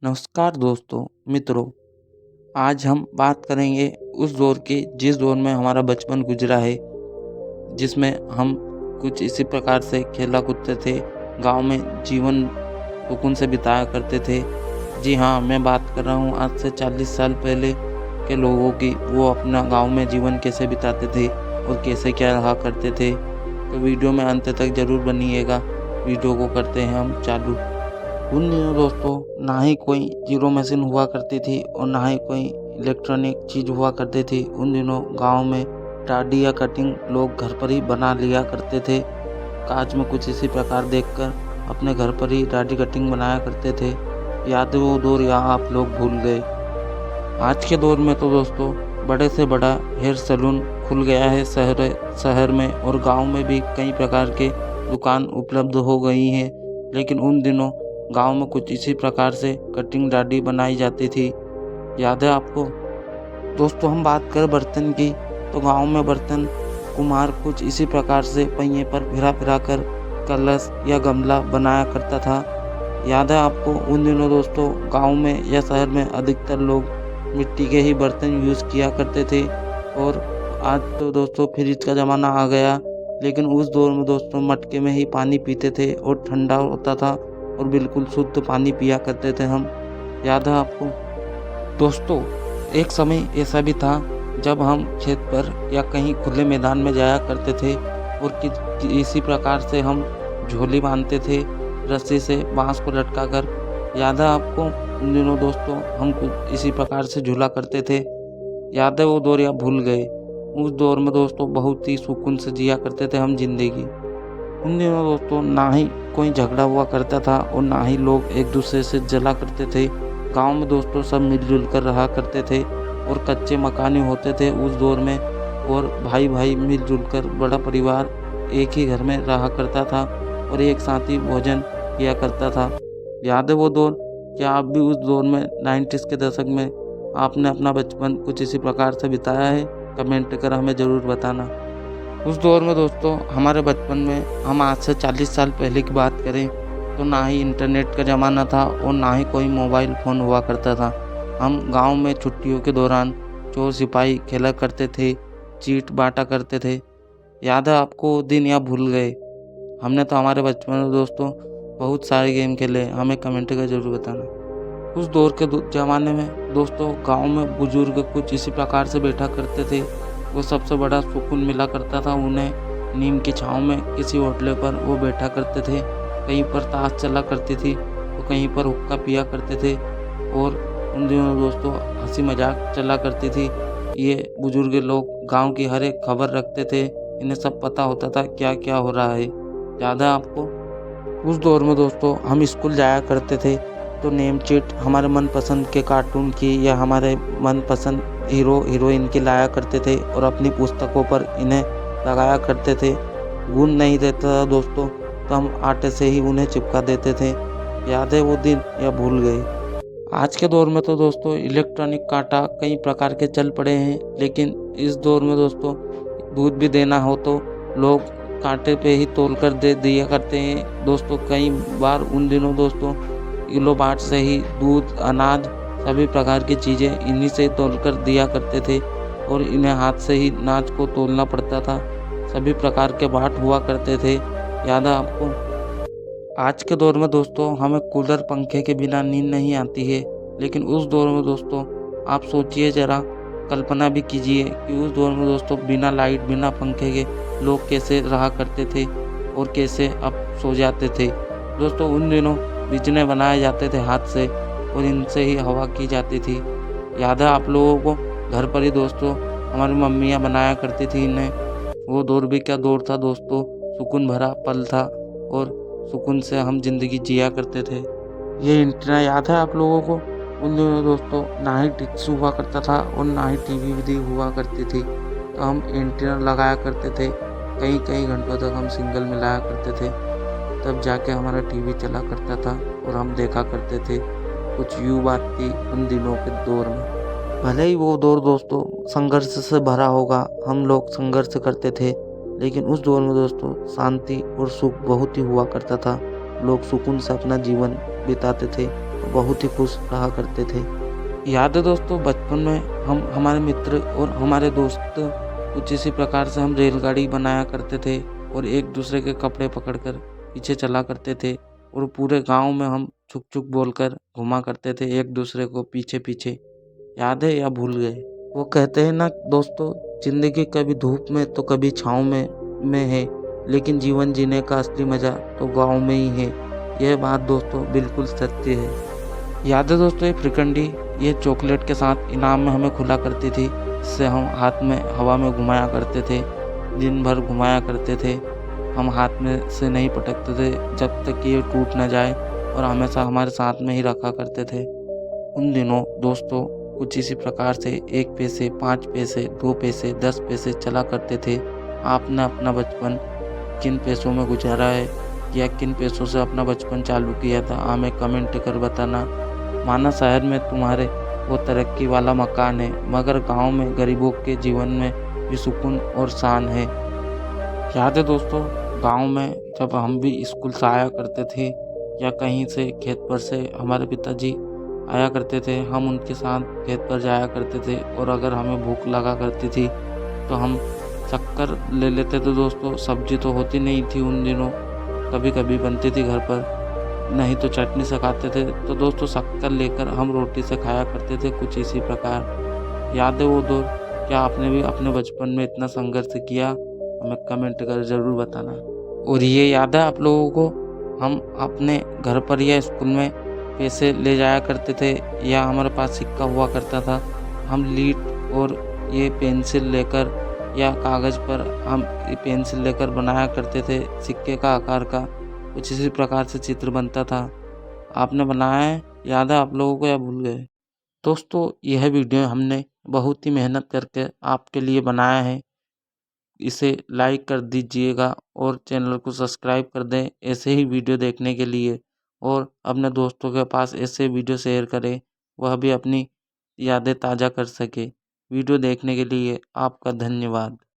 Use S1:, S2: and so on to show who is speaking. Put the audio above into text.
S1: नमस्कार दोस्तों मित्रों। आज हम बात करेंगे उस दौर की जिस दौर में हमारा बचपन गुजरा है, जिसमें हम कुछ इसी प्रकार से खेला कूदते थे, गांव में जीवन सुकून से बिताया करते थे। जी हाँ, मैं बात कर रहा हूँ आज से 40 साल पहले के लोगों की। वो अपना गांव में जीवन कैसे बिताते थे और कैसे क्या रहा करते थे। तो वीडियो में अंत तक ज़रूर बनिएगा। वीडियो को करते हैं हम चालू। उन दिनों दोस्तों ना ही कोई जीरो मशीन हुआ करती थी और ना ही कोई इलेक्ट्रॉनिक चीज़ हुआ करती थी। उन दिनों गांव में टाडी या कटिंग लोग घर पर ही बना लिया करते थे। कांच में कुछ इसी प्रकार देखकर अपने घर पर ही टाडी कटिंग बनाया करते थे। याद वो दौर या आप लोग भूल गए। आज के दौर में तो दोस्तों बड़े से बड़ा हेयर सैलून खुल गया है शहर में, और गांव में भी कई प्रकार के दुकान उपलब्ध हो गई हैं। लेकिन उन दिनों गांव में कुछ इसी प्रकार से कटिंग दाढ़ी बनाई जाती थी। याद है आपको? दोस्तों हम बात करें बर्तन की, तो गांव में बर्तन कुम्हार कुछ इसी प्रकार से पहिए पर फिरा कर कलश या गमला बनाया करता था। याद है आपको? उन दिनों दोस्तों गांव में या शहर में अधिकतर लोग मिट्टी के ही बर्तन यूज़ किया करते थे। और आज तो दोस्तों फ्रिज का ज़माना आ गया, लेकिन उस दौर में दोस्तों मटके में ही पानी पीते थे और ठंडा होता था और बिल्कुल शुद्ध पानी पिया करते थे हम। याद है आपको? दोस्तों एक समय ऐसा भी था जब हम खेत पर या कहीं खुले मैदान में जाया करते थे और इसी प्रकार से हम झोली बांधते थे रस्सी से बांस को लटका कर। याद है आपको? उन दिनों दोस्तों हम कुछ इसी प्रकार से झूला करते थे। याद है वो दौर या भूल गए? उस दौर में दोस्तों बहुत ही सुकून से जिया करते थे हम जिंदगी। उन दिनों दोस्तों ना ही कोई झगड़ा हुआ करता था और ना ही लोग एक दूसरे से जला करते थे। गांव में दोस्तों सब मिलजुल कर रहा करते थे और कच्चे मकान ही होते थे उस दौर में, और भाई भाई मिलजुल कर बड़ा परिवार एक ही घर में रहा करता था और एक साथ ही भोजन किया करता था। याद है वो दौर? क्या आप भी उस दौर में 90s के दशक में आपने अपना बचपन कुछ इसी प्रकार से बिताया है? कमेंट कर हमें ज़रूर बताना। उस दौर में दोस्तों हमारे बचपन में, हम आज से 40 साल पहले की बात करें तो ना ही इंटरनेट का ज़माना था और ना ही कोई मोबाइल फ़ोन हुआ करता था। हम गांव में छुट्टियों के दौरान चोर सिपाही खेला करते थे, चीट बांटा करते थे। याद है आपको दिन या भूल गए? हमने तो हमारे बचपन में दोस्तों बहुत सारे गेम खेले। हमें कमेंट कर जरूर बताना। उस दौर के ज़माने में दोस्तों गांव में बुजुर्ग कुछ इसी प्रकार से बैठा करते थे। वो सबसे बड़ा सुकून मिला करता था उन्हें। नीम की छाँव में किसी होटल पर वो बैठा करते थे। कहीं पर ताश चला करती थी तो कहीं पर हुक्का पिया करते थे। और उन दिनों दोस्तों हंसी मजाक चला करती थी। ये बुजुर्ग लोग गांव की हर एक खबर रखते थे। इन्हें सब पता होता था क्या क्या हो रहा है। याद है आपको? उस दौर में दोस्तों हम स्कूल जाया करते थे तो नेम चीट हमारे मनपसंद के कार्टून की या हमारे मनपसंद हीरो हीरोइन की लाया करते थे और अपनी पुस्तकों पर इन्हें लगाया करते थे। गुण नहीं देता था दोस्तों तो हम आटे से ही उन्हें चिपका देते थे। याद है वो दिन या भूल गए? आज के दौर में तो दोस्तों इलेक्ट्रॉनिक कांटा कई प्रकार के चल पड़े हैं, लेकिन इस दौर में दोस्तों दूध भी देना हो तो लोग कांटे पे ही तोल कर दे दिया करते हैं दोस्तों। कई बार उन दिनों दोस्तों किलो बाट से ही दूध, अनाज, सभी प्रकार की चीज़ें इन्हीं से तोल कर दिया करते थे और इन्हें हाथ से ही नाच को तोलना पड़ता था। सभी प्रकार के बाट हुआ करते थे। याद है आपको? आज के दौर में दोस्तों हमें कूलर पंखे के बिना नींद नहीं आती है, लेकिन उस दौर में दोस्तों आप सोचिए ज़रा, कल्पना भी कीजिए कि उस दौर में दोस्तों बिना लाइट बिना पंखे के लोग कैसे रहा करते थे और कैसे अब सो जाते थे। दोस्तों उन दिनों बिजने बनाए जाते थे हाथ से और इनसे ही हवा की जाती थी। याद है आप लोगों को? घर पर ही दोस्तों हमारी मम्मियाँ बनाया करती थी इन्हें। वो दौर भी क्या दौर था दोस्तों, सुकून भरा पल था और सुकून से हम जिंदगी जिया करते थे। ये एंटीना याद है आप लोगों को? उन दिनों दोस्तों ना ही डिश हुआ करता था और ना ही टीवी भी हुआ करती थी, तो हम एंटीना लगाया करते थे। कई कई घंटों तक हम सिंगल मिलाया करते थे, तब जाके हमारा टीवी चला करता था और हम देखा करते थे। कुछ यूँ बात थी उन दिनों के दौर में। भले ही वो दौर दोस्तों संघर्ष से भरा होगा, हम लोग संघर्ष करते थे, लेकिन उस दौर में दोस्तों शांति और सुख बहुत ही हुआ करता था। लोग सुकून से अपना जीवन बिताते थे। बहुत ही खुश रहा करते थे। याद है दोस्तों, बचपन में हम हमारे मित्र और हमारे दोस्त कुछ इसी प्रकार से हम रेलगाड़ी बनाया करते थे और एक दूसरे के कपड़े पकड़कर पीछे चला करते थे और पूरे गांव में हम छुक छुक बोलकर घुमा करते थे एक दूसरे को पीछे पीछे। याद है या भूल गए? वो कहते हैं ना दोस्तों, जिंदगी कभी धूप में तो कभी छाँव में है, लेकिन जीवन जीने का असली मजा तो गाँव में ही है। यह बात दोस्तों बिल्कुल सत्य है। याद है दोस्तों, ये फ्रिकंडी ये चॉकलेट के साथ इनाम में हमें खुला करती थी, जिससे हम हाथ में हवा में घुमाया करते थे, दिन भर घुमाया करते थे। हम हाथ में से नहीं पटकते थे जब तक कि ये टूट न जाए और हमेशा हमारे साथ में ही रखा करते थे। उन दिनों दोस्तों कुछ इसी प्रकार से 1 पैसे, 5 पैसे, 2 पैसे, 10 पैसे चला करते थे। आपने अपना बचपन किन पैसों में गुजारा है या किन पैसों से अपना बचपन चालू किया था, हमें कमेंट कर बताना। माना शहर में तुम्हारे वो तरक्की वाला मकान है, मगर गांव में गरीबों के जीवन में भी सुकून और शान है। याद है दोस्तों, गांव में जब हम भी स्कूल से आया करते थे या कहीं से खेत पर से हमारे पिताजी आया करते थे, हम उनके साथ खेत पर जाया करते थे और अगर हमें भूख लगा करती थी तो हम शक्कर ले लेते थे दोस्तों। सब्जी तो होती नहीं थी उन दिनों, कभी कभी बनती थी घर पर, नहीं तो चटनी से खाते थे। तो दोस्तों शक्कर लेकर हम रोटी से खाया करते थे कुछ इसी प्रकार। याद है वो दौर? क्या आपने भी अपने बचपन में इतना संघर्ष किया? हमें कमेंट कर ज़रूर बताना। और ये याद है आप लोगों को, हम अपने घर पर या स्कूल में पैसे ले जाया करते थे या हमारे पास सिक्का हुआ करता था, हम लीड और ये पेंसिल लेकर या कागज़ पर हम पेंसिल लेकर बनाया करते थे सिक्के का आकार का, कुछ इसी प्रकार से चित्र बनता था। आपने बनाया है? याद है आप लोगों को या भूल गए? दोस्तों यह वीडियो हमने बहुत ही मेहनत करके आपके लिए बनाया है। इसे लाइक कर दीजिएगा और चैनल को सब्सक्राइब कर दें ऐसे ही वीडियो देखने के लिए, और अपने दोस्तों के पास ऐसे वीडियो शेयर करें, वह भी अपनी यादें ताज़ा कर सके। वीडियो देखने के लिए आपका धन्यवाद।